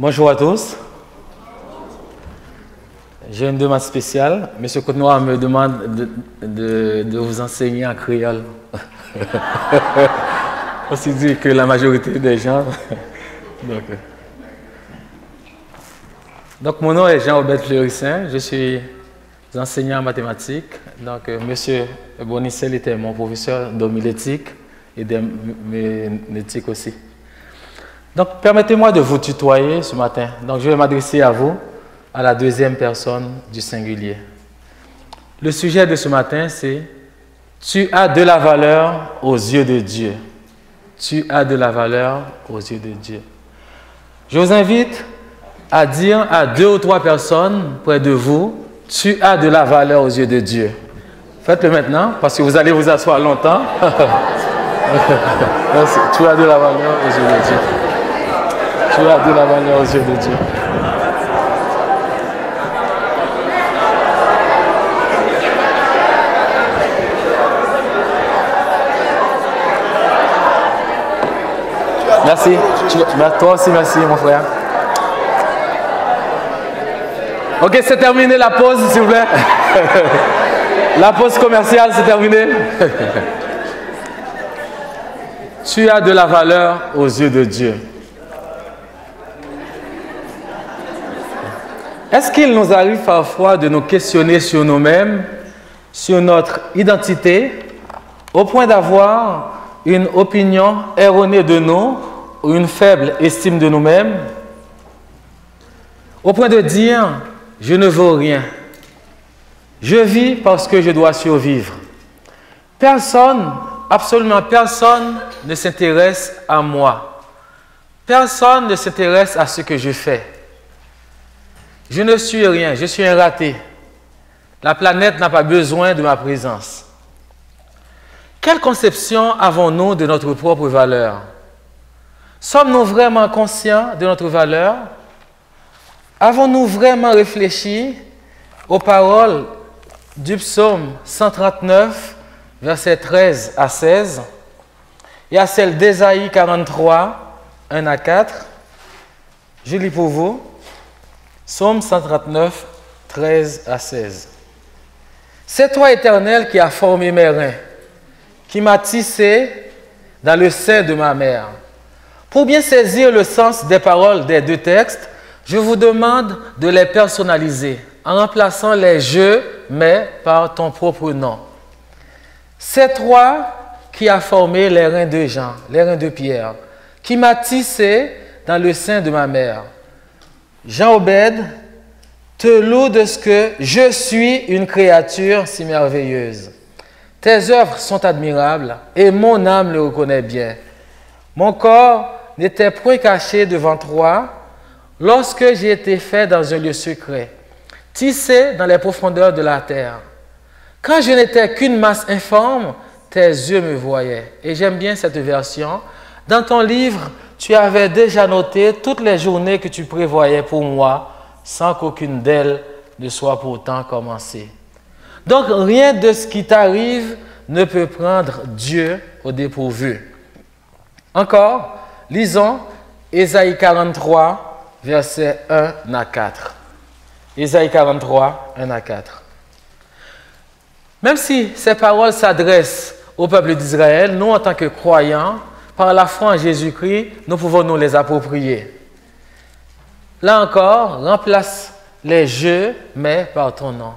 Bonjour à tous. J'ai une demande spéciale. Monsieur Côte-Noir me demande de vous enseigner en créole. On s'est dit que la majorité des gens... Donc, mon nom est Jean-Robert Fleurissin. Je suis enseignant en mathématiques. Donc, Monsieur Bonicel était mon professeur d'homilétique et d'homilétique aussi. Donc, permettez-moi de vous tutoyer ce matin. Donc, je vais m'adresser à vous, à la deuxième personne du singulier. Le sujet de ce matin, c'est « Tu as de la valeur aux yeux de Dieu ». Tu as de la valeur aux yeux de Dieu. Je vous invite à dire à 2 ou 3 personnes près de vous « Tu as de la valeur aux yeux de Dieu ». Faites-le maintenant, parce que vous allez vous asseoir longtemps. Merci. Tu as de la valeur aux yeux de Dieu. Tu as de la valeur aux yeux de Dieu. Merci. Toi aussi, merci, mon frère. Ok, c'est terminé la pause, s'il vous plaît. La pause commerciale, c'est terminé. Tu as de la valeur aux yeux de Dieu. Est-ce qu'il nous arrive parfois de nous questionner sur nous-mêmes, sur notre identité, au point d'avoir une opinion erronée de nous ou une faible estime de nous-mêmes, au point de dire « je ne vaux rien, je vis parce que je dois survivre ». Personne, absolument personne ne s'intéresse à moi. Personne ne s'intéresse à ce que je fais. Je ne suis rien, je suis un raté. La planète n'a pas besoin de ma présence. Quelle conception avons-nous de notre propre valeur? Sommes-nous vraiment conscients de notre valeur? Avons-nous vraiment réfléchi aux paroles du psaume 139, versets 13 à 16, et à celles d'Ésaïe 43, 1 à 4? Je lis pour vous. Psaume 139, 13 à 16. C'est toi, Éternel, qui as formé mes reins, qui m'as tissé dans le sein de ma mère. Pour bien saisir le sens des paroles des 2 textes, je vous demande de les personnaliser en remplaçant les « je » mais par ton propre nom. C'est toi qui as formé les reins de Jean, les reins de Pierre, qui m'as tissé dans le sein de ma mère. Jean-Obed te loue de ce que je suis une créature si merveilleuse. Tes œuvres sont admirables et mon âme le reconnaît bien. Mon corps n'était point caché devant toi lorsque j'ai été fait dans un lieu secret, tissé dans les profondeurs de la terre. Quand je n'étais qu'une masse informe, tes yeux me voyaient. Et j'aime bien cette version. Dans ton livre, tu avais déjà noté toutes les journées que tu prévoyais pour moi, sans qu'aucune d'elles ne soit pourtant commencée. Donc, rien de ce qui t'arrive ne peut prendre Dieu au dépourvu. Encore, lisons Ésaïe 43, versets 1 à 4. Ésaïe 43, 1 à 4. Même si ces paroles s'adressent au peuple d'Israël, nous, en tant que croyants, par la foi en Jésus-Christ, nous pouvons nous les approprier. Là encore, remplace les « je » mais par ton nom.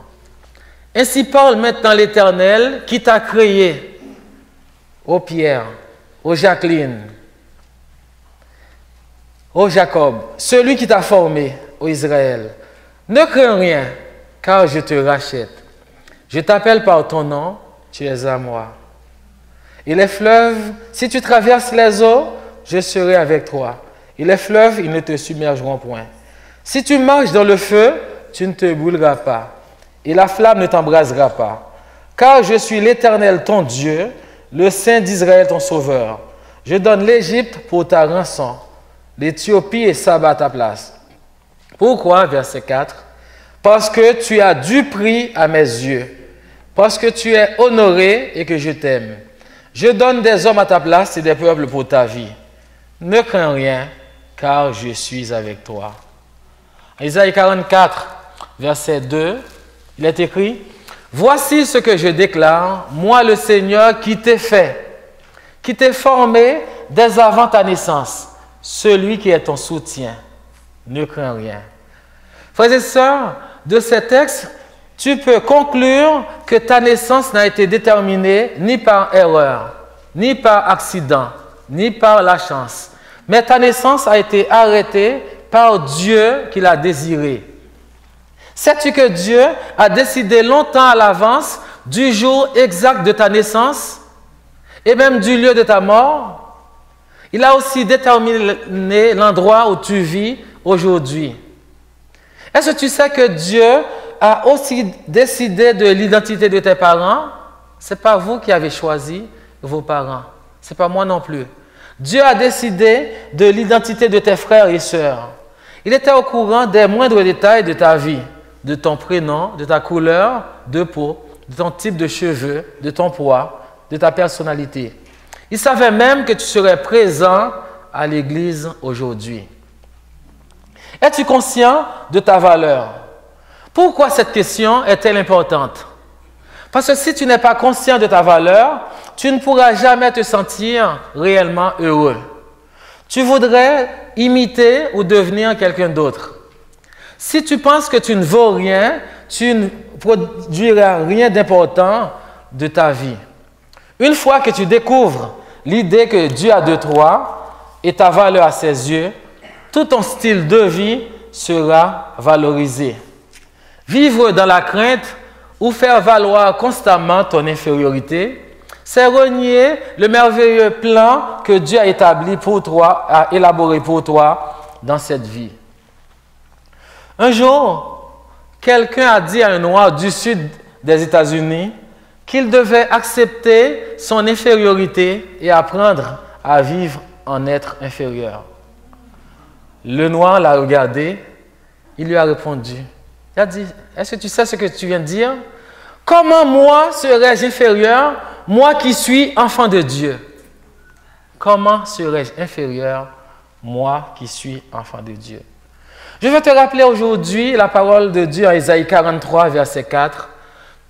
Ainsi parle maintenant l'Éternel qui t'a créé, ô Pierre, ô Jacqueline, ô Jacob, celui qui t'a formé, ô Israël. Ne crains rien, car je te rachète. Je t'appelle par ton nom, tu es à moi. Et les fleuves, si tu traverses les eaux, je serai avec toi. Et les fleuves, ils ne te submergeront point. Si tu marches dans le feu, tu ne te brûleras pas. Et la flamme ne t'embrasera pas. Car je suis l'Éternel, ton Dieu, le Saint d'Israël, ton Sauveur. Je donne l'Égypte pour ta rançon, l'Éthiopie et Saba à ta place. Pourquoi, verset 4? Parce que tu as du prix à mes yeux, parce que tu es honoré et que je t'aime. Je donne des hommes à ta place et des peuples pour ta vie. Ne crains rien, car je suis avec toi. Isaïe 44, verset 2, il est écrit, « Voici ce que je déclare, moi le Seigneur qui t'ai fait, qui t'ai formé dès avant ta naissance, celui qui est ton soutien. Ne crains rien. » Frères et sœurs, de ces textes, tu peux conclure que ta naissance n'a été déterminée ni par erreur, ni par accident, ni par la chance, mais ta naissance a été arrêtée par Dieu qui l'a désirée. Sais-tu que Dieu a décidé longtemps à l'avance du jour exact de ta naissance et même du lieu de ta mort? Il a aussi déterminé l'endroit où tu vis aujourd'hui. Est-ce que tu sais que Dieu a aussi décidé de l'identité de tes parents? Ce n'est pas vous qui avez choisi vos parents. Ce n'est pas moi non plus. Dieu a décidé de l'identité de tes frères et sœurs. Il était au courant des moindres détails de ta vie, de ton prénom, de ta couleur de peau, de ton type de cheveux, de ton poids, de ta personnalité. Il savait même que tu serais présent à l'église aujourd'hui. Es-tu conscient de ta valeur? Pourquoi cette question est-elle importante? Parce que si tu n'es pas conscient de ta valeur, tu ne pourras jamais te sentir réellement heureux. Tu voudrais imiter ou devenir quelqu'un d'autre. Si tu penses que tu ne vaux rien, tu ne produiras rien d'important de ta vie. Une fois que tu découvres l'idée que Dieu a de toi et ta valeur à ses yeux, tout ton style de vie sera valorisé. Vivre dans la crainte ou faire valoir constamment ton infériorité, c'est renier le merveilleux plan que Dieu a établi pour toi, a élaboré pour toi dans cette vie. Un jour, quelqu'un a dit à un noir du sud des États-Unis qu'il devait accepter son infériorité et apprendre à vivre en être inférieur. Le noir l'a regardé, il lui a répondu. Il a dit, est-ce que tu sais ce que tu viens de dire? Comment moi serais-je inférieur, moi qui suis enfant de Dieu? Comment serais-je inférieur, moi qui suis enfant de Dieu? Je veux te rappeler aujourd'hui la parole de Dieu en Isaïe 43, verset 4.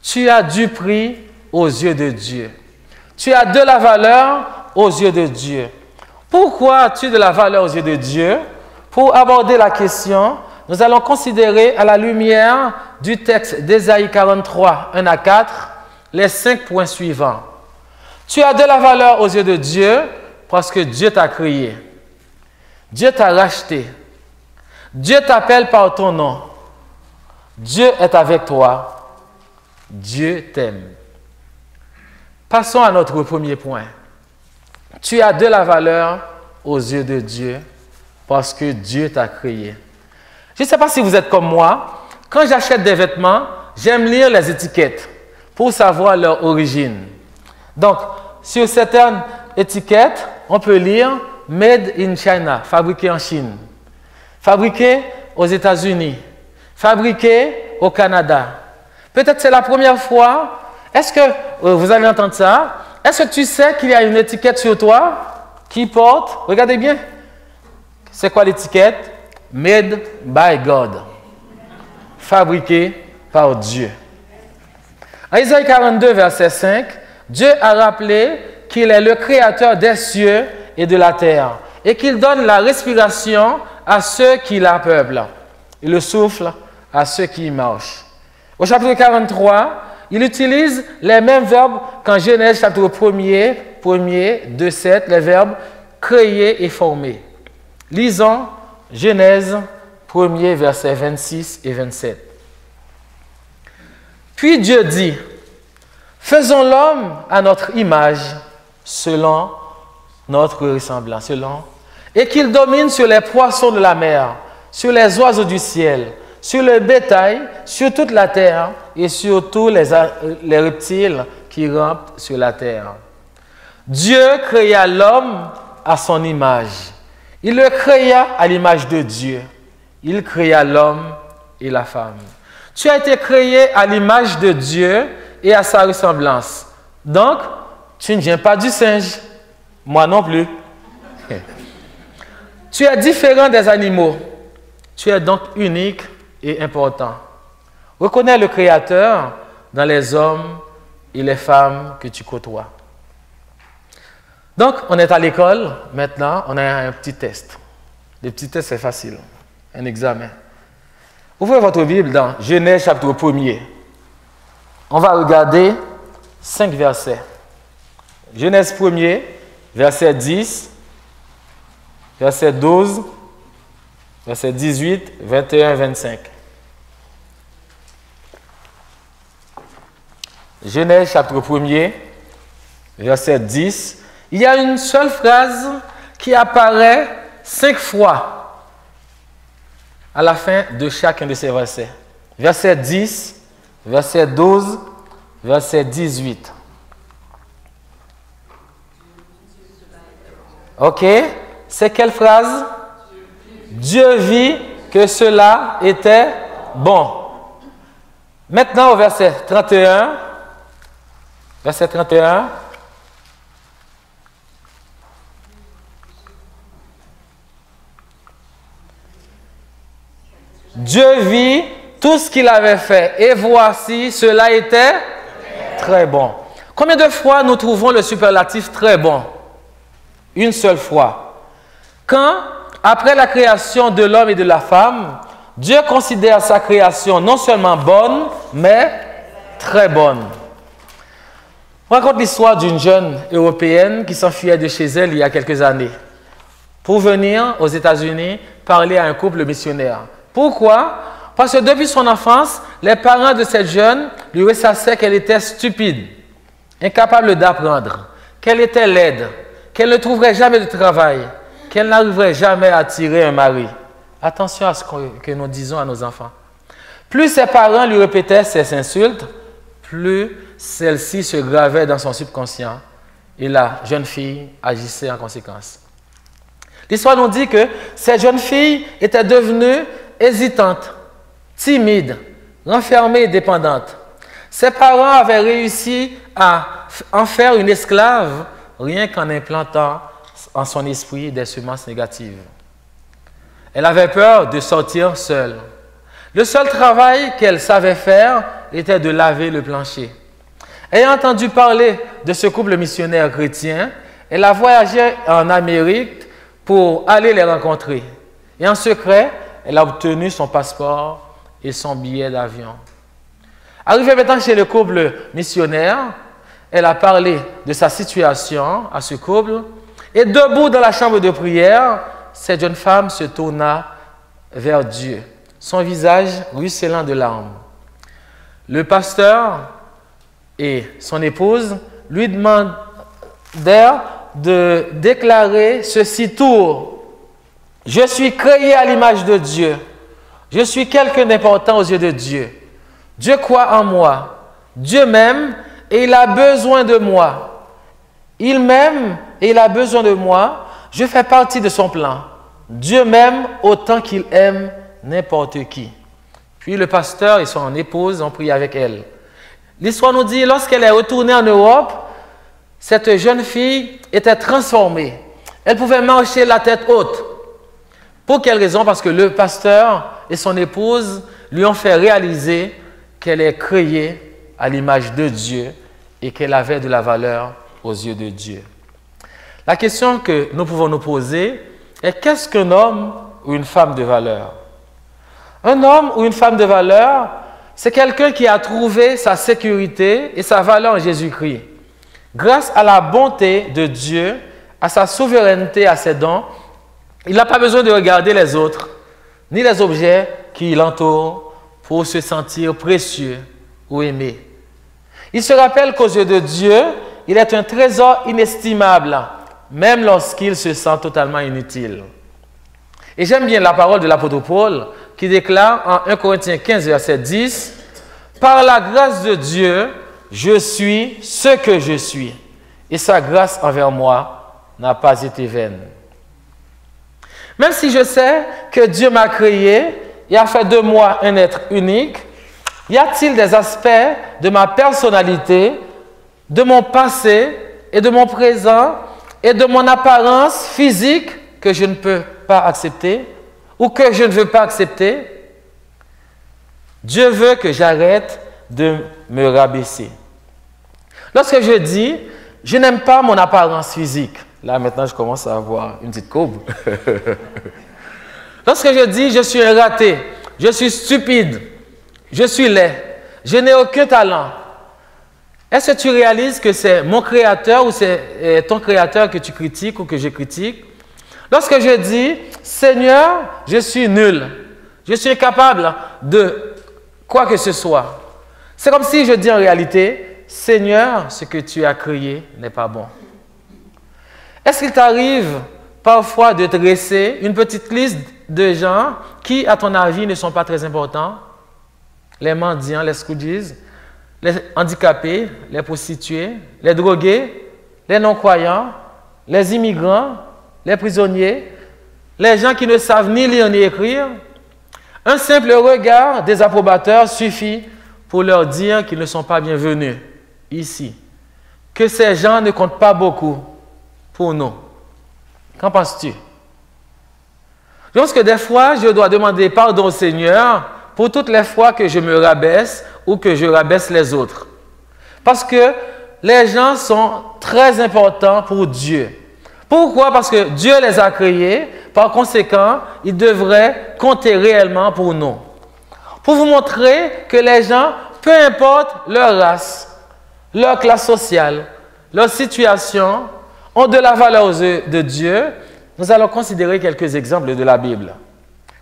Tu as du prix aux yeux de Dieu. Tu as de la valeur aux yeux de Dieu. Pourquoi as-tu de la valeur aux yeux de Dieu? Pour aborder la question, nous allons considérer à la lumière du texte d'Ésaïe 43, 1 à 4, les 5 points suivants. Tu as de la valeur aux yeux de Dieu parce que Dieu t'a créé. Dieu t'a racheté. Dieu t'appelle par ton nom. Dieu est avec toi. Dieu t'aime. Passons à notre premier point. Tu as de la valeur aux yeux de Dieu parce que Dieu t'a créé. Je ne sais pas si vous êtes comme moi. Quand j'achète des vêtements, j'aime lire les étiquettes pour savoir leur origine. Donc, sur certaines étiquettes, on peut lire « Made in China », fabriqué en Chine, fabriqué aux États-Unis, fabriqué au Canada. Peut-être c'est la première fois. Est-ce que vous allez entendre ça? Est-ce que tu sais qu'il y a une étiquette sur toi qui porte, regardez bien, c'est quoi l'étiquette? Made by God. Fabriqué par Dieu. En Isaïe 42, verset 5, Dieu a rappelé qu'il est le créateur des cieux et de la terre et qu'il donne la respiration à ceux qui la peuplent et le souffle à ceux qui y marchent. Au chapitre 43, il utilise les mêmes verbes qu'en Genèse chapitre 1er, 2, 7, les verbes créer et former. Lisons Genèse 1er, versets 26 et 27. Puis Dieu dit, faisons l'homme à notre image, selon notre ressemblance, et qu'il domine sur les poissons de la mer, sur les oiseaux du ciel, sur le bétail, sur toute la terre et sur tous les reptiles qui rampent sur la terre. Dieu créa l'homme à son image. Il le créa à l'image de Dieu. Il créa l'homme et la femme. Tu as été créé à l'image de Dieu et à sa ressemblance. Donc, tu ne viens pas du singe. Moi non plus. Tu es différent des animaux. Tu es donc unique et important. Reconnais le Créateur dans les hommes et les femmes que tu côtoies. Donc, on est à l'école. Maintenant, on a un petit test. Les petits tests, c'est facile. Un examen. Ouvrez votre Bible dans Genèse chapitre 1er. On va regarder 5 versets. Genèse 1er, verset 10, verset 12, verset 18, 21, 25. Genèse chapitre 1er, verset 10. Il y a une seule phrase qui apparaît 5 fois à la fin de chacun de ces versets. Verset 10, verset 12, verset 18. OK? C'est quelle phrase? Dieu vit que cela était bon. Maintenant au verset 31. Verset 31. Dieu vit tout ce qu'il avait fait et voici, cela était très bon. Combien de fois nous trouvons le superlatif très bon? Une seule fois. Quand, après la création de l'homme et de la femme, Dieu considère sa création non seulement bonne, mais très bonne. On raconte l'histoire d'une jeune européenne qui s'enfuyait de chez elle il y a quelques années pour venir aux États-Unis parler à un couple missionnaire. Pourquoi? Parce que depuis son enfance, les parents de cette jeune lui ressassaient qu'elle était stupide, incapable d'apprendre, qu'elle était laide, qu'elle ne trouverait jamais de travail, qu'elle n'arriverait jamais à attirer un mari. Attention à ce que nous disons à nos enfants. Plus ses parents lui répétaient ces insultes, plus celle-ci se gravait dans son subconscient et la jeune fille agissait en conséquence. L'histoire nous dit que cette jeune fille était devenue hésitante, timide, renfermée et dépendante. Ses parents avaient réussi à en faire une esclave rien qu'en implantant en son esprit des semences négatives. Elle avait peur de sortir seule. Le seul travail qu'elle savait faire était de laver le plancher. Ayant entendu parler de ce couple missionnaire chrétien, elle a voyagé en Amérique pour aller les rencontrer. Et en secret, elle a obtenu son passeport et son billet d'avion. Arrivée maintenant chez le couple missionnaire, elle a parlé de sa situation à ce couple. Et debout dans la chambre de prière, cette jeune femme se tourna vers Dieu, son visage ruisselant de larmes. Le pasteur et son épouse lui demandèrent de déclarer ceci tout haut. Je suis créé à l'image de Dieu. Je suis quelqu'un d'important aux yeux de Dieu. Dieu croit en moi. Dieu m'aime et il a besoin de moi. Il m'aime et il a besoin de moi. Je fais partie de son plan. Dieu m'aime autant qu'il aime n'importe qui. Puis le pasteur et son épouse ont prié avec elle. L'histoire nous dit, lorsqu'elle est retournée en Europe, cette jeune fille était transformée. Elle pouvait marcher la tête haute. Pour quelle raison? Parce que le pasteur et son épouse lui ont fait réaliser qu'elle est créée à l'image de Dieu et qu'elle avait de la valeur aux yeux de Dieu. La question que nous pouvons nous poser est qu'est-ce qu'un homme ou une femme de valeur? Un homme ou une femme de valeur, c'est quelqu'un qui a trouvé sa sécurité et sa valeur en Jésus-Christ. Grâce à la bonté de Dieu, à sa souveraineté, à ses dons, il n'a pas besoin de regarder les autres, ni les objets qui l'entourent pour se sentir précieux ou aimé. Il se rappelle qu'aux yeux de Dieu, il est un trésor inestimable, même lorsqu'il se sent totalement inutile. Et j'aime bien la parole de l'apôtre Paul qui déclare en 1 Corinthiens 15, verset 10, « Par la grâce de Dieu, je suis ce que je suis, et sa grâce envers moi n'a pas été vaine. » Même si je sais que Dieu m'a créé et a fait de moi un être unique, y a-t-il des aspects de ma personnalité, de mon passé et de mon présent et de mon apparence physique que je ne peux pas accepter ou que je ne veux pas accepter, Dieu veut que j'arrête de me rabaisser. Lorsque je dis, je n'aime pas mon apparence physique, là maintenant je commence à avoir une petite courbe. Lorsque je dis, je suis un raté, je suis stupide, je suis laid, je n'ai aucun talent, est-ce que tu réalises que c'est mon créateur ou c'est ton créateur que tu critiques ou que je critique? Lorsque je dis, Seigneur, je suis nul, je suis incapable de quoi que ce soit, c'est comme si je dis en réalité, Seigneur, ce que tu as créé n'est pas bon. Est-ce qu'il t'arrive parfois de dresser une petite liste de gens qui, à ton avis, ne sont pas très importants? Les mendiants, les scoudis, les handicapés, les prostituées, les drogués, les non-croyants, les immigrants, les prisonniers, les gens qui ne savent ni lire ni écrire. Un simple regard désapprobateur suffit pour leur dire qu'ils ne sont pas bienvenus ici, que ces gens ne comptent pas beaucoup pour nous. Qu'en penses-tu? Je pense que des fois, je dois demander pardon au Seigneur pour toutes les fois que je me rabaisse ou que je rabaisse les autres. Parce que les gens sont très importants pour Dieu. Pourquoi? Parce que Dieu les a créés. Par conséquent, ils devraient compter réellement pour nous. Pour vous montrer que les gens, peu importe leur race, leur classe sociale, leur situation, ont de la valeur aux yeux de Dieu, nous allons considérer quelques exemples de la Bible.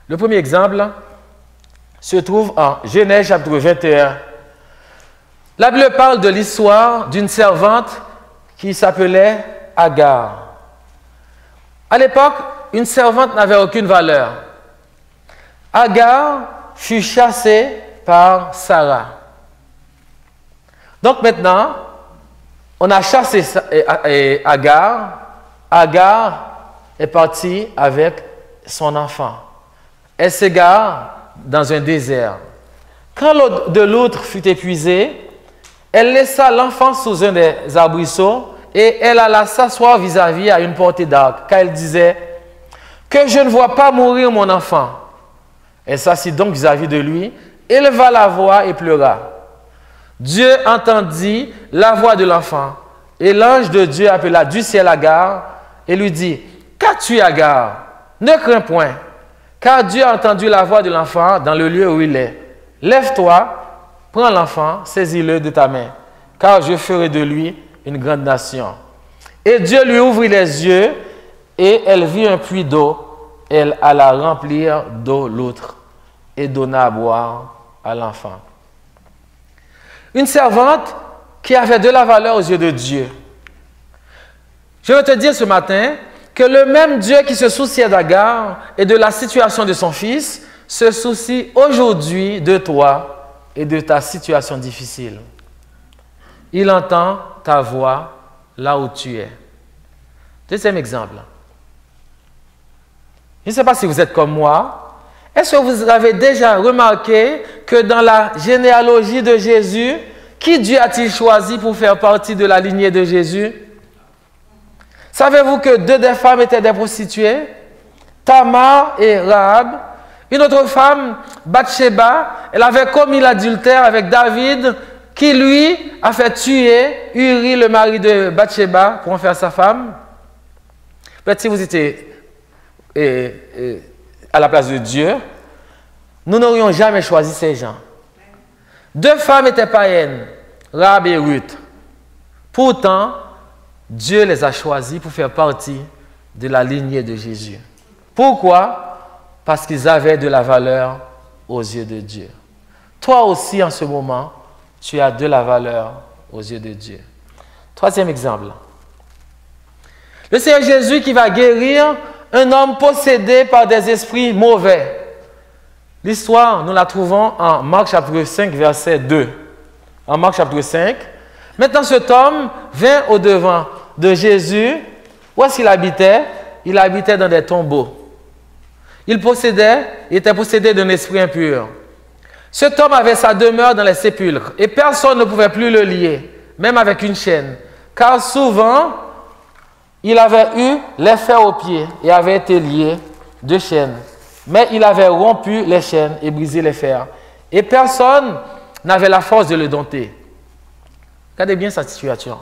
Le premier exemple se trouve en Genèse chapitre 21. La Bible parle de l'histoire d'une servante qui s'appelait Agar. À l'époque, une servante n'avait aucune valeur. Agar fut chassée par Sarah. Donc maintenant, on a chassé Agar. Agar est partie avec son enfant. Elle s'égare dans un désert. Quand l'eau de l'outre fut épuisée, elle laissa l'enfant sous un des arbrisseaux et elle alla s'asseoir vis-à-vis à une portée d'arc, car elle disait « Que je ne vois pas mourir mon enfant ». Elle s'assit donc vis-à-vis de lui, éleva la voix et pleura. Dieu entendit la voix de l'enfant et l'ange de Dieu appela du ciel Agar et lui dit « Qu'as-tu, Agar? Ne crains point, car Dieu a entendu la voix de l'enfant dans le lieu où il est. Lève-toi, prends l'enfant, saisis-le de ta main, car je ferai de lui une grande nation. » Et Dieu lui ouvrit les yeux et elle vit un puits d'eau. Elle alla remplir d'eau l'outre et donna à boire à l'enfant. Une servante qui avait de la valeur aux yeux de Dieu. Je veux te dire ce matin que le même Dieu qui se souciait d'Agar et de la situation de son fils se soucie aujourd'hui de toi et de ta situation difficile. Il entend ta voix là où tu es. Deuxième exemple. Je ne sais pas si vous êtes comme moi. Est-ce que vous avez déjà remarqué que dans la généalogie de Jésus, qui Dieu a-t-il choisi pour faire partie de la lignée de Jésus? Savez-vous que deux des femmes étaient des prostituées? Tamar et Rahab. Une autre femme, Bathsheba, elle avait commis l'adultère avec David, qui lui a fait tuer Uri, le mari de Bathsheba, pour en faire sa femme. Peut-être si vous étiez à la place de Dieu, nous n'aurions jamais choisi ces gens. Deux femmes étaient païennes, Rahab et Ruth. Pourtant, Dieu les a choisis pour faire partie de la lignée de Jésus. Pourquoi? Parce qu'ils avaient de la valeur aux yeux de Dieu. Toi aussi, en ce moment, tu as de la valeur aux yeux de Dieu. Troisième exemple. Le Seigneur Jésus qui va guérir un homme possédé par des esprits mauvais. L'histoire, nous la trouvons en Marc chapitre 5, verset 2. En Marc chapitre 5. Maintenant, cet homme vint au-devant de Jésus. Où est-ce qu'il habitait? Il habitait dans des tombeaux. Il était possédé d'un esprit impur. Cet homme avait sa demeure dans les sépulcres et personne ne pouvait plus le lier, même avec une chaîne. Car souvent, Il avait eu les fers aux pieds et avait été lié de chaînes. Mais il avait rompu les chaînes et brisé les fers. Et personne n'avait la force de le dompter. Regardez bien sa situation.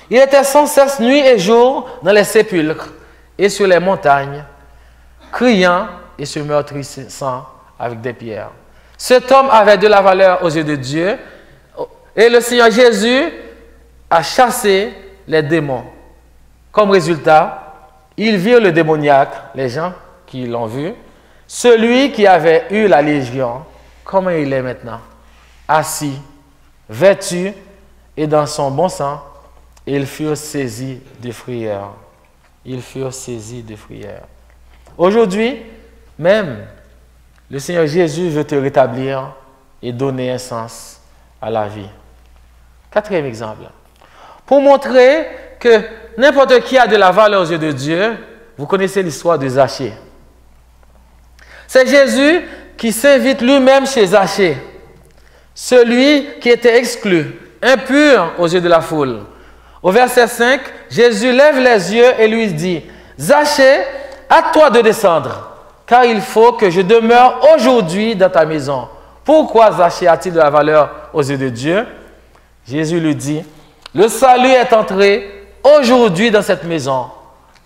Il était sans cesse nuit et jour dans les sépulcres et sur les montagnes, criant et se meurtrissant avec des pierres. Cet homme avait de la valeur aux yeux de Dieu et le Seigneur Jésus a chassé les démons. Comme résultat, ils virent le démoniaque, les gens qui l'ont vu, celui qui avait eu la légion, comment il est maintenant, assis, vêtu et dans son bon sang, ils furent saisis de frayeur. Ils furent saisis de frayeur. Aujourd'hui, même, le Seigneur Jésus veut te rétablir et donner un sens à la vie. Quatrième exemple. Pour montrer que n'importe qui a de la valeur aux yeux de Dieu, vous connaissez l'histoire de Zachée. C'est Jésus qui s'invite lui-même chez Zachée, celui qui était exclu, impur aux yeux de la foule. Au verset 5, Jésus lève les yeux et lui dit, « Zachée, à toi de descendre, car il faut que je demeure aujourd'hui dans ta maison. » Pourquoi Zachée a-t-il de la valeur aux yeux de Dieu? Jésus lui dit, « Le salut est entré aujourd'hui dans cette maison,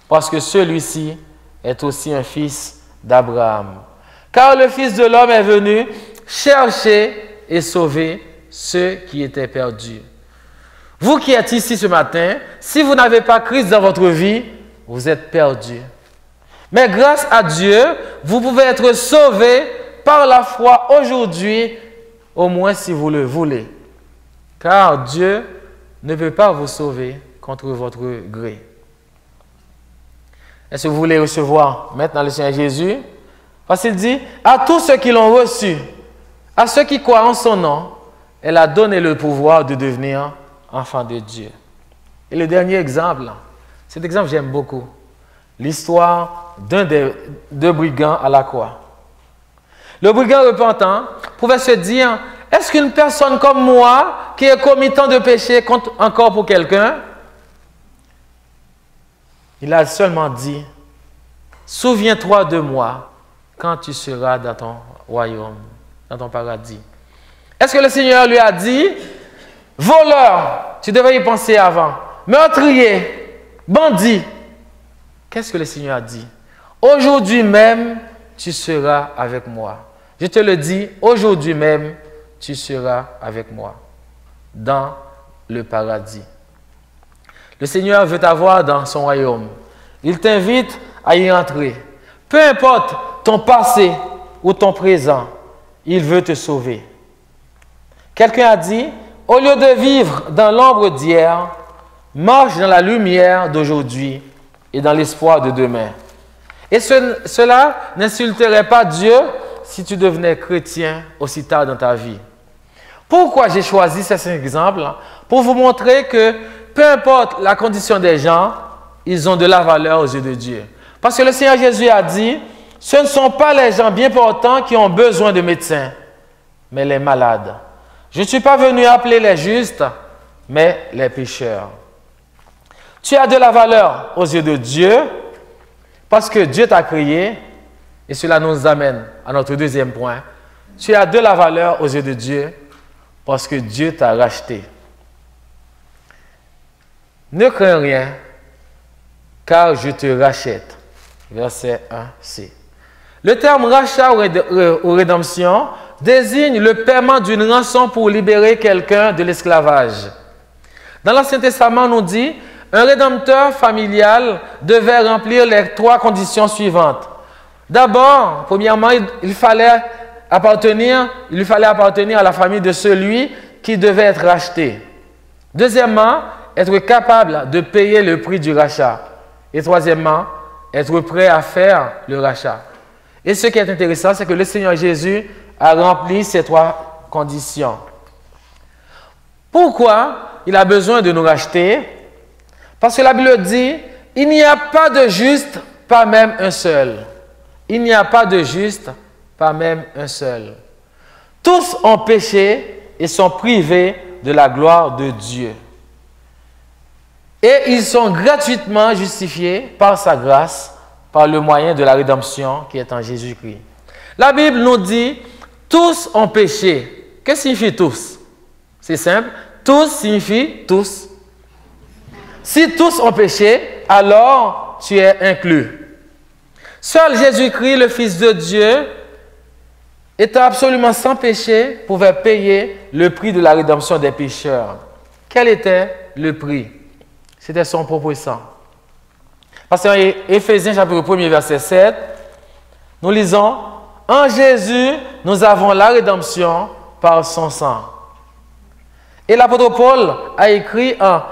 parce que celui-ci est aussi un fils d'Abraham. Car le Fils de l'homme est venu chercher et sauver ceux qui étaient perdus. » Vous qui êtes ici ce matin, si vous n'avez pas Christ dans votre vie, vous êtes perdus. Mais grâce à Dieu, vous pouvez être sauvés par la foi aujourd'hui, au moins si vous le voulez. Car Dieu ne peut pas vous sauver contre votre gré. Est-ce que vous voulez recevoir maintenant le Seigneur Jésus? Parce qu'il dit, à tous ceux qui l'ont reçu, à ceux qui croient en son nom, elle a donné le pouvoir de devenir enfants de Dieu. Et le dernier exemple, cet exemple j'aime beaucoup, l'histoire d'un des deux brigands à la croix. Le brigand repentant pouvait se dire, est-ce qu'une personne comme moi, qui a commis tant de péchés, compte encore pour quelqu'un? Il a seulement dit, souviens-toi de moi quand tu seras dans ton royaume, dans ton paradis. Est-ce que le Seigneur lui a dit, voleur, tu devais y penser avant, meurtrier, bandit? Qu'est-ce que le Seigneur a dit? Aujourd'hui même, tu seras avec moi. Je te le dis, aujourd'hui même, tu seras avec moi dans le paradis. Le Seigneur veut t'avoir dans son royaume. Il t'invite à y entrer. Peu importe ton passé ou ton présent, il veut te sauver. Quelqu'un a dit, au lieu de vivre dans l'ombre d'hier, marche dans la lumière d'aujourd'hui et dans l'espoir de demain. Et cela n'insulterait pas Dieu si tu devenais chrétien aussi tard dans ta vie. Pourquoi j'ai choisi ces 5 exemples? Pour vous montrer que peu importe la condition des gens, ils ont de la valeur aux yeux de Dieu. Parce que le Seigneur Jésus a dit, ce ne sont pas les gens bien portants qui ont besoin de médecins, mais les malades. Je ne suis pas venu appeler les justes, mais les pécheurs. Tu as de la valeur aux yeux de Dieu, parce que Dieu t'a créé, et cela nous amène à notre deuxième point. Tu as de la valeur aux yeux de Dieu, parce que Dieu t'a racheté. Ne crains rien, car je te rachète. Verset 1c. Le terme rachat ou rédemption désigne le paiement d'une rançon pour libérer quelqu'un de l'esclavage. Dans l'Ancien Testament, on nous dit, un rédempteur familial devait remplir les 3 conditions suivantes. D'abord, premièrement, il lui fallait appartenir à la famille de celui qui devait être racheté. Deuxièmement, être capable de payer le prix du rachat. Et troisièmement, être prêt à faire le rachat. Et ce qui est intéressant, c'est que le Seigneur Jésus a rempli ces 3 conditions. Pourquoi il a besoin de nous racheter? Parce que la Bible dit, il n'y a pas de juste, pas même un seul. Il n'y a pas de juste, pas même un seul. Tous ont péché et sont privés de la gloire de Dieu. Et ils sont gratuitement justifiés par sa grâce, par le moyen de la rédemption qui est en Jésus-Christ. La Bible nous dit, tous ont péché. Qu'est-ce que signifie tous? C'est simple. Tous signifie tous. Si tous ont péché, alors tu es inclus. Seul Jésus-Christ, le Fils de Dieu, étant absolument sans péché, pouvait payer le prix de la rédemption des pécheurs. Quel était le prix? C'était son propre sang. Parce qu'en Éphésiens chapitre 1, verset 7, nous lisons, « En Jésus, nous avons la rédemption par son sang. » Et l'apôtre Paul a écrit en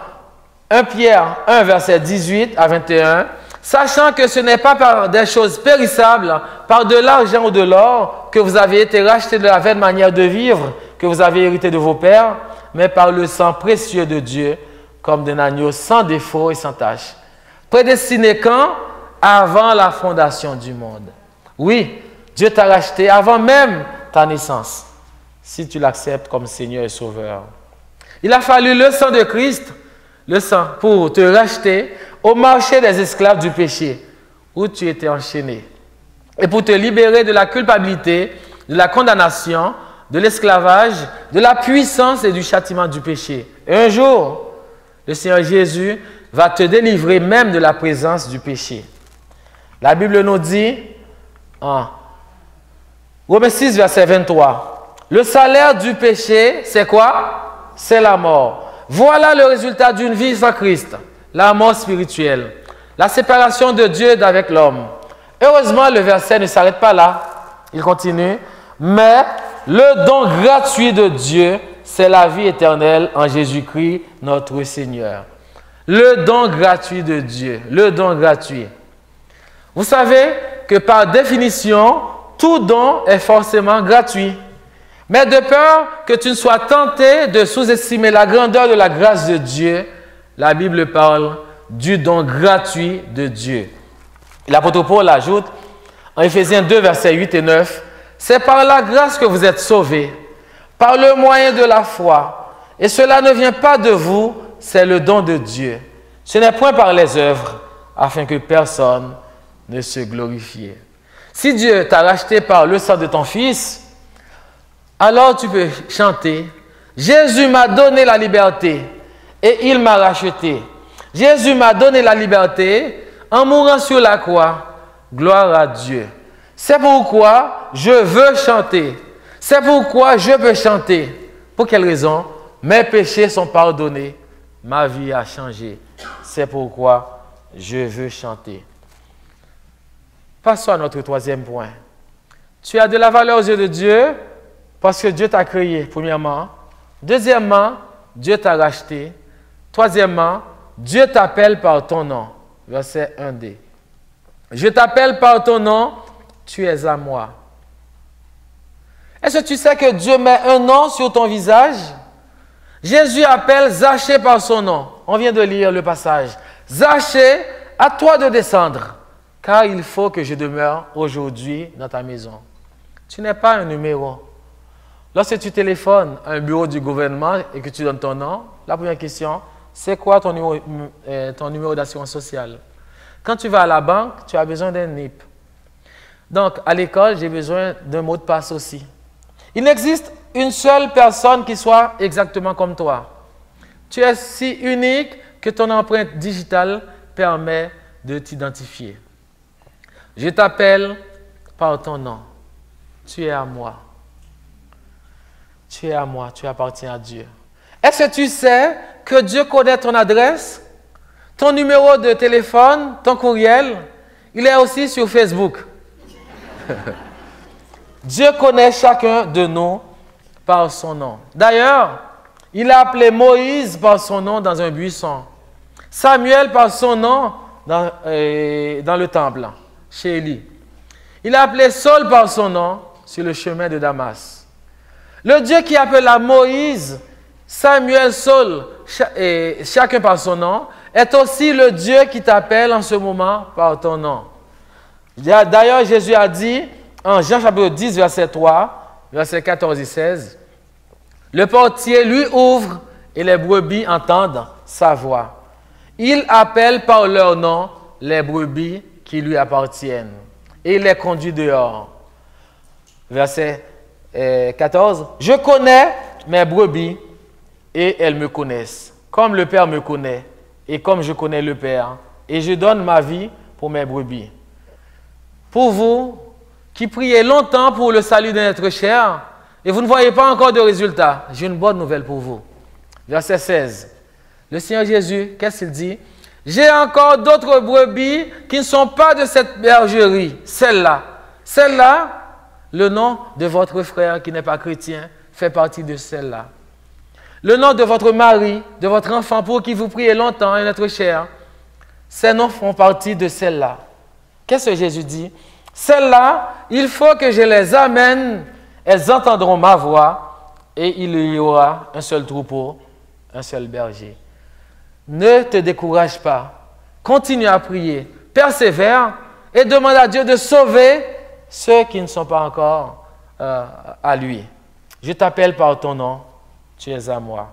1 Pierre 1, verset 18 à 21, « Sachant que ce n'est pas par des choses périssables, par de l'argent ou de l'or, que vous avez été rachetés de la vaine manière de vivre que vous avez hérité de vos pères, mais par le sang précieux de Dieu, comme d'un agneau sans défaut et sans tache. Prédestiné quand? Avant la fondation du monde. » Oui, Dieu t'a racheté avant même ta naissance, si tu l'acceptes comme Seigneur et Sauveur. Il a fallu le sang de Christ, le sang, pour te racheter au marché des esclaves du péché, où tu étais enchaîné, et pour te libérer de la culpabilité, de la condamnation, de l'esclavage, de la puissance et du châtiment du péché. Et un jour, le Seigneur Jésus va te délivrer même de la présence du péché. La Bible nous dit, en Romains 6, verset 23, « Le salaire du péché, c'est quoi? C'est la mort. Voilà le résultat d'une vie sans Christ. La mort spirituelle, la séparation de Dieu d'avec l'homme. » Heureusement, le verset ne s'arrête pas là. Il continue. « Mais le don gratuit de Dieu, c'est la vie éternelle en Jésus-Christ, notre Seigneur. » Le don gratuit de Dieu. Le don gratuit. Vous savez que par définition, tout don est forcément gratuit. Mais de peur que tu ne sois tenté de sous-estimer la grandeur de la grâce de Dieu, la Bible parle du don gratuit de Dieu. L'apôtre Paul ajoute en Éphésiens 2, versets 8 et 9, « C'est par la grâce que vous êtes sauvés, par le moyen de la foi. Et cela ne vient pas de vous, c'est le don de Dieu. Ce n'est point par les œuvres, afin que personne ne se glorifie. » Si Dieu t'a racheté par le sang de ton Fils, alors tu peux chanter « Jésus m'a donné la liberté et il m'a racheté. Jésus m'a donné la liberté en mourant sur la croix. Gloire à Dieu. C'est pourquoi je veux chanter. C'est pourquoi je peux chanter. Pour quelle raison? Mes péchés sont pardonnés. Ma vie a changé. C'est pourquoi je veux chanter. » Passons à notre troisième point. Tu as de la valeur aux yeux de Dieu parce que Dieu t'a créé, premièrement. Deuxièmement, Dieu t'a racheté. Troisièmement, Dieu t'appelle par ton nom. Verset 1d. Je t'appelle par ton nom, tu es à moi. Est-ce que tu sais que Dieu met un nom sur ton visage? Jésus appelle Zachée par son nom. On vient de lire le passage. Zachée, à toi de descendre, car il faut que je demeure aujourd'hui dans ta maison. Tu n'es pas un numéro. Lorsque tu téléphones à un bureau du gouvernement et que tu donnes ton nom, la première question, c'est quoi ton numéro d'assurance sociale? Quand tu vas à la banque, tu as besoin d'un NIP. Donc, à l'école, j'ai besoin d'un mot de passe aussi. Il n'existe une seule personne qui soit exactement comme toi. Tu es si unique que ton empreinte digitale permet de t'identifier. Je t'appelle par ton nom. Tu es à moi. Tu es à moi, tu appartiens à Dieu. Est-ce que tu sais que Dieu connaît ton adresse, ton numéro de téléphone, ton courriel? Il est aussi sur Facebook. Dieu connaît chacun de nous par son nom. D'ailleurs, il a appelé Moïse par son nom dans un buisson, Samuel par son nom dans le temple, chez Élie. Il a appelé Saul par son nom sur le chemin de Damas. Le Dieu qui appela Moïse, Samuel, Saul, chacun par son nom, est aussi le Dieu qui t'appelle en ce moment par ton nom. D'ailleurs, Jésus a dit en Jean chapitre 10, verset 3, verset 14 et 16, « Le portier lui ouvre et les brebis entendent sa voix. Il appelle par leur nom les brebis qui lui appartiennent et il les conduit dehors. Verset 14. Je connais mes brebis et elles me connaissent, comme le Père me connaît et comme je connais le Père, et je donne ma vie pour mes brebis. Pour vous qui priez longtemps pour le salut de notre chair et vous ne voyez pas encore de résultat, j'ai une bonne nouvelle pour vous. Verset 16. Le Seigneur Jésus, qu'est-ce qu'il dit? J'ai encore d'autres brebis qui ne sont pas de cette bergerie, celle-là. Celle-là, le nom de votre frère qui n'est pas chrétien fait partie de celle-là. Le nom de votre mari, de votre enfant pour qui vous priez longtemps et notre chair, ces noms font partie de celle-là. Qu'est-ce que Jésus dit? Celles-là, il faut que je les amène, elles entendront ma voix et il y aura un seul troupeau, un seul berger. Ne te décourage pas, continue à prier, persévère et demande à Dieu de sauver ceux qui ne sont pas encore à lui. Je t'appelle par ton nom, tu es à moi.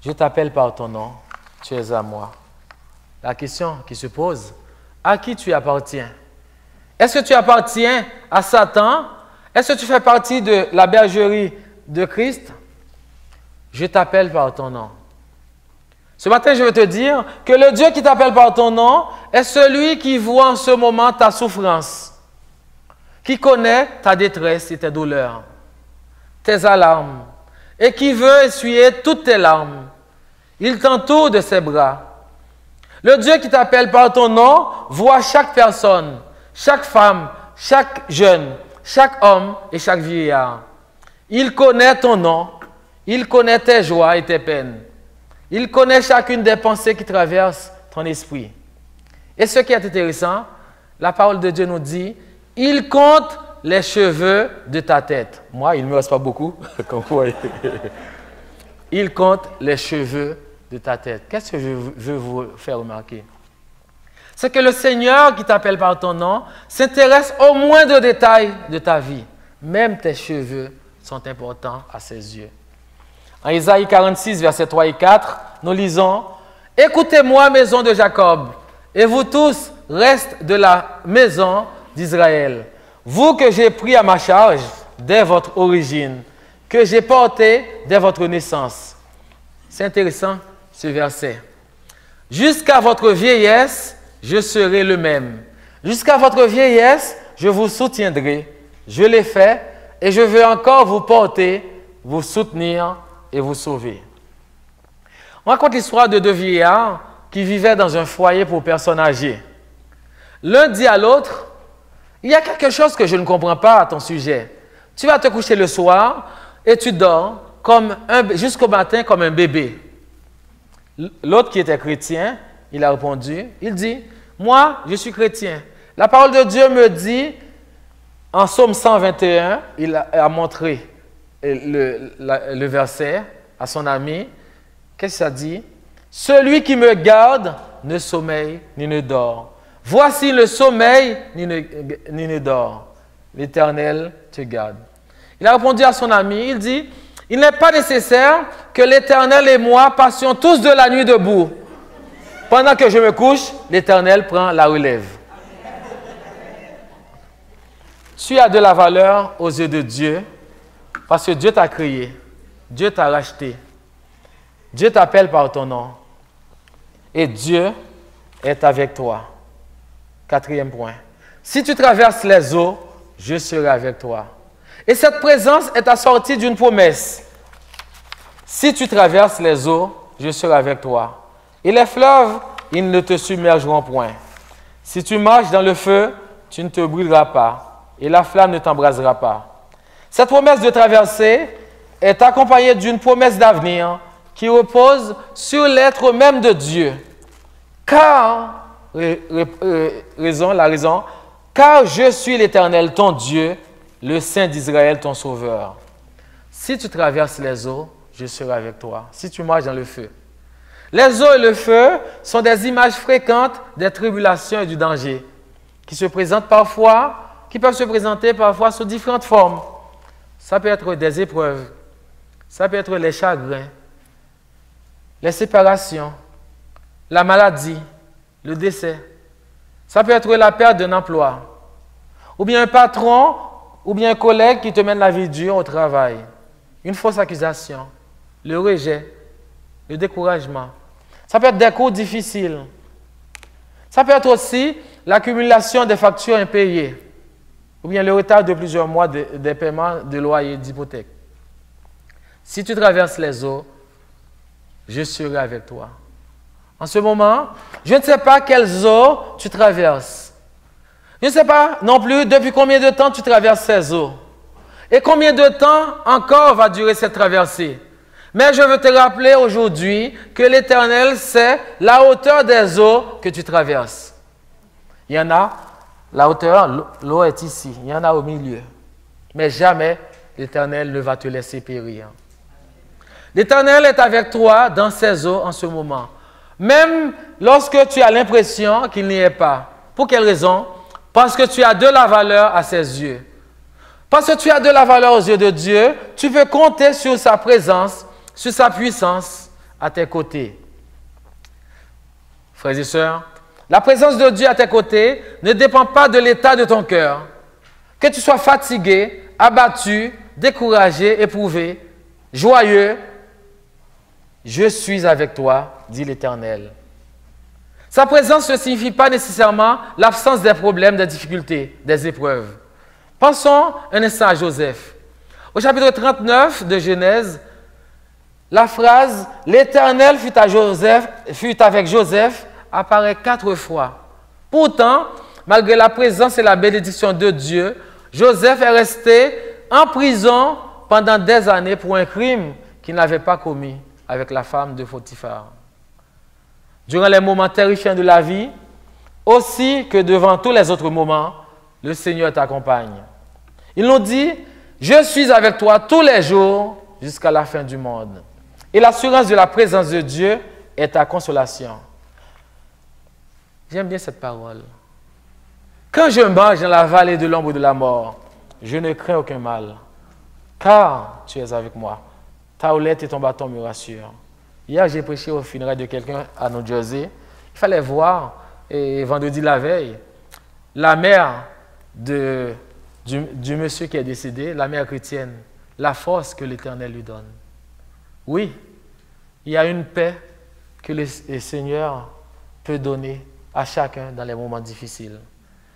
Je t'appelle par ton nom, tu es à moi. La question qui se pose, à qui tu appartiens? Est-ce que tu appartiens à Satan? Est-ce que tu fais partie de la bergerie de Christ? Je t'appelle par ton nom. Ce matin, je veux te dire que le Dieu qui t'appelle par ton nom est celui qui voit en ce moment ta souffrance, qui connaît ta détresse et tes douleurs, tes alarmes, et qui veut essuyer toutes tes larmes. Il t'entoure de ses bras. Le Dieu qui t'appelle par ton nom voit chaque personne, chaque femme, chaque jeune, chaque homme et chaque vieillard. Il connaît ton nom, il connaît tes joies et tes peines. Il connaît chacune des pensées qui traversent ton esprit. Et ce qui est intéressant, la parole de Dieu nous dit, il compte les cheveux de ta tête. Moi, il ne me reste pas beaucoup, comme vous voyez. Il compte les cheveux de ta tête. Qu'est-ce que je veux vous faire remarquer? C'est que le Seigneur qui t'appelle par ton nom s'intéresse au moindre détail de ta vie. Même tes cheveux sont importants à ses yeux. En Isaïe 46, versets 3 et 4, nous lisons « Écoutez-moi, maison de Jacob, et vous tous, restes de la maison d'Israël, vous que j'ai pris à ma charge dès votre origine, que j'ai porté dès votre naissance. » C'est intéressant ce verset. « Jusqu'à votre vieillesse, je serai le même. Jusqu'à votre vieillesse, je vous soutiendrai. Je l'ai fait et je veux encore vous porter, vous soutenir et vous sauver. » On raconte l'histoire de deux vieillards qui vivaient dans un foyer pour personnes âgées. L'un dit à l'autre, « Il y a quelque chose que je ne comprends pas à ton sujet. Tu vas te coucher le soir et tu dors jusqu'au matin comme un bébé. » L'autre qui était chrétien, il a répondu, il dit, « Moi, je suis chrétien. La parole de Dieu me dit, en Psaume 121, il a montré le verset à son ami. Qu'est-ce que ça dit? « Celui qui me garde ne sommeille ni ne dort. Voici le sommeil ni ne dort. L'Éternel te garde. » Il a répondu à son ami, il dit, « Il n'est pas nécessaire que l'Éternel et moi passions tous de la nuit debout. Pendant que je me couche, l'Éternel prend la relève. » Tu as de la valeur aux yeux de Dieu parce que Dieu t'a créé, Dieu t'a racheté, Dieu t'appelle par ton nom et Dieu est avec toi. Quatrième point. Si tu traverses les eaux, je serai avec toi. Et cette présence est assortie d'une promesse. Si tu traverses les eaux, je serai avec toi. Et les fleuves, ils ne te submergeront point. Si tu marches dans le feu, tu ne te brûleras pas. Et la flamme ne t'embrasera pas. Cette promesse de traversée est accompagnée d'une promesse d'avenir qui repose sur l'être même de Dieu. Car, car je suis l'Éternel, ton Dieu, le Saint d'Israël, ton Sauveur. Si tu traverses les eaux, je serai avec toi. Si tu marches dans le feu. Les eaux et le feu sont des images fréquentes des tribulations et du danger qui peuvent se présenter parfois sous différentes formes. Ça peut être des épreuves, ça peut être les chagrins, les séparations, la maladie, le décès. Ça peut être la perte d'un emploi, ou bien un patron, ou bien un collègue qui te mène la vie dure au travail. Une fausse accusation, le rejet, le découragement. Ça peut être des cours difficiles. Ça peut être aussi l'accumulation des factures impayées, ou bien le retard de plusieurs mois des paiements de loyer, d'hypothèque. Si tu traverses les eaux, je serai avec toi. En ce moment, je ne sais pas quelles eaux tu traverses. Je ne sais pas non plus depuis combien de temps tu traverses ces eaux. Et combien de temps encore va durer cette traversée. Mais je veux te rappeler aujourd'hui que l'Éternel sait la hauteur des eaux que tu traverses. Il y en a, la hauteur, l'eau est ici. Il y en a au milieu. Mais jamais l'Éternel ne va te laisser périr. L'Éternel est avec toi dans ces eaux en ce moment. Même lorsque tu as l'impression qu'il n'y est pas. Pour quelle raison? Parce que tu as de la valeur à ses yeux. Parce que tu as de la valeur aux yeux de Dieu, tu peux compter sur sa présence, sur sa puissance à tes côtés. Frères et sœurs, la présence de Dieu à tes côtés ne dépend pas de l'état de ton cœur. Que tu sois fatigué, abattu, découragé, éprouvé, joyeux, je suis avec toi, dit l'Éternel. Sa présence ne signifie pas nécessairement l'absence des problèmes, des difficultés, des épreuves. Pensons un instant à Joseph. Au chapitre 39 de Genèse, la phrase « L'Éternel fut avec Joseph » apparaît 4 fois. Pourtant, malgré la présence et la bénédiction de Dieu, Joseph est resté en prison pendant des années pour un crime qu'il n'avait pas commis avec la femme de Potiphar. Durant les moments terrifiants de la vie, aussi que devant tous les autres moments, le Seigneur t'accompagne. Il nous dit, je suis avec toi tous les jours jusqu'à la fin du monde. Et l'assurance de la présence de Dieu est ta consolation. J'aime bien cette parole. Quand je marche dans la vallée de l'ombre de la mort, je ne crains aucun mal, car tu es avec moi. Ta houlette et ton bâton me rassurent. Hier, j'ai prêché au funérailles de quelqu'un à New Jersey. Il fallait voir, et vendredi la veille, la mère du monsieur qui est décédé, la mère chrétienne, la force que l'Éternel lui donne. Oui, il y a une paix que le Seigneur peut donner à chacun dans les moments difficiles.